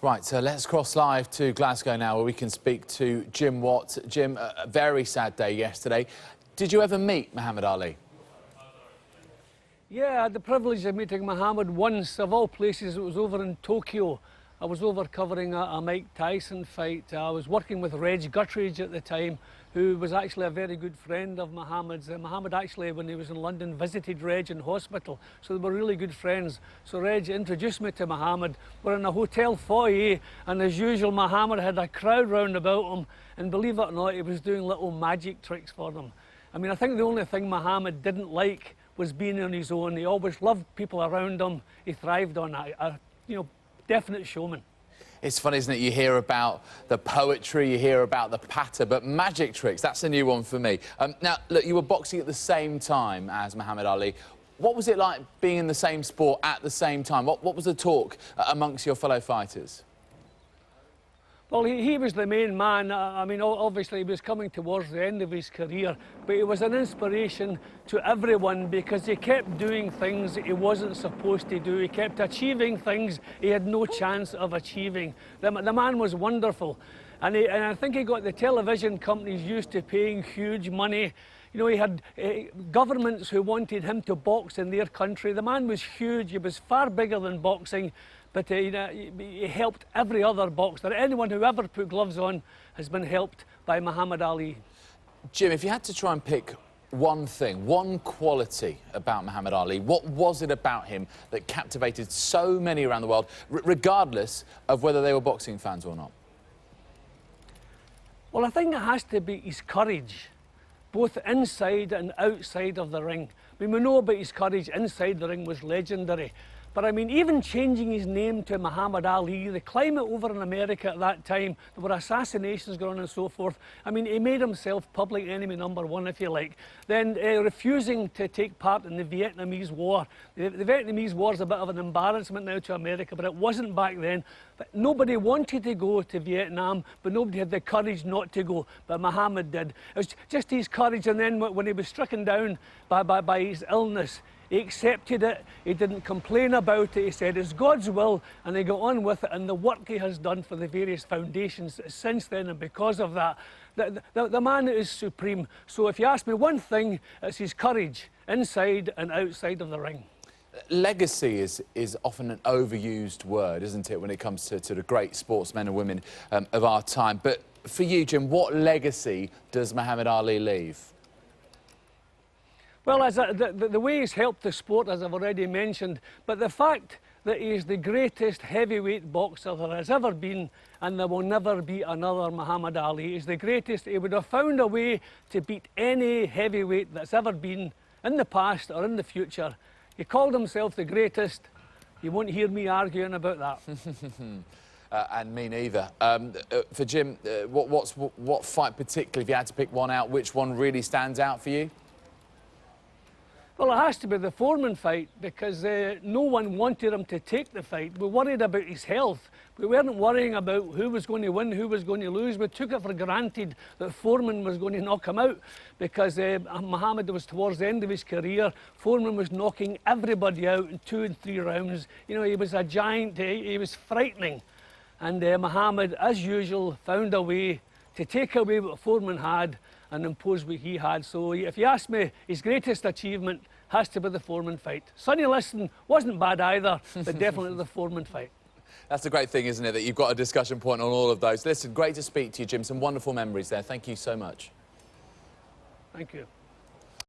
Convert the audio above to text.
Right, so let's cross live to Glasgow now, where we can speak to Jim Watt. Jim, a very sad day yesterday. Did you ever meet Muhammad Ali? Yeah, I had the privilege of meeting Muhammad once. Of all places, it was over in Tokyo. I was over covering a Mike Tyson fight. I was working with Reg Guttridge at the time, who was actually a very good friend of Muhammad's. Muhammad actually, when he was in London, visited Reg in hospital, so they were really good friends. So Reg introduced me to Muhammad. We're in a hotel foyer, and as usual, Muhammad had a crowd round about him, and believe it or not, he was doing little magic tricks for them. I mean, I think the only thing Muhammad didn't like was being on his own. He always loved people around him. He thrived on a definite showman. It's funny, isn't it? You hear about the poetry, you hear about the patter, but magic tricks, that's a new one for me. Now, look, you were boxing at the same time as Muhammad Ali. What was it like being in the same sport at the same time? What was the talk amongst your fellow fighters? Well, he was the main man. I mean, obviously he was coming towards the end of his career, but he was an inspiration to everyone because he kept doing things he wasn't supposed to do. He kept achieving things he had no chance of achieving. The man was wonderful. And I think he got the television companies used to paying huge money. You know, he had governments who wanted him to box in their country. The man was huge. He was far bigger than boxing. But he helped every other boxer. Anyone who ever put gloves on has been helped by Muhammad Ali. Jim, if you had to try and pick one thing, one quality about Muhammad Ali, what was it about him that captivated so many around the world, regardless of whether they were boxing fans or not? Well, I think it has to be his courage, both inside and outside of the ring. I mean, we know about his courage inside the ring was legendary. But I mean, even changing his name to Muhammad Ali, the climate over in America at that time, there were assassinations going on and so forth. I mean, he made himself public enemy #1, if you like. Then refusing to take part in the Vietnamese War. The Vietnamese War is a bit of an embarrassment now to America, but it wasn't back then. But nobody wanted to go to Vietnam, but nobody had the courage not to go. But Muhammad did. It was just his courage, and then when he was stricken down by his illness, he accepted it, he didn't complain about it, he said it's God's will, and he got on with it, and the work he has done for the various foundations since then, and because of that, the man is supreme. So if you ask me one thing, it's his courage, inside and outside of the ring. Legacy is often an overused word, isn't it, when it comes to the great sportsmen and women of our time. But for you, Jim, what legacy does Muhammad Ali leave? Well, the way he's helped the sport, as I've already mentioned, but the fact that he is the greatest heavyweight boxer there has ever been, and there will never be another Muhammad Ali. He's the greatest. He would have found a way to beat any heavyweight that's ever been in the past or in the future. He called himself the greatest. You won't hear me arguing about that. And me neither. For Jim, what fight particularly, if you had to pick one out, which one really stands out for you? Well, it has to be the Foreman fight because no one wanted him to take the fight. We worried about his health. We weren't worrying about who was going to win, who was going to lose. We took it for granted that Foreman was going to knock him out because Muhammad was towards the end of his career. Foreman was knocking everybody out in 2 and 3 rounds. You know, he was a giant. He was frightening. And Muhammad, as usual, found a way to take away what Foreman had and impose what he had. So if you ask me, his greatest achievement has to be the Foreman fight. Sonny Liston wasn't bad either, but definitely the Foreman fight. That's the great thing, isn't it, that you've got a discussion point on all of those. Listen, great to speak to you, Jim. Some wonderful memories there. Thank you so much. Thank you.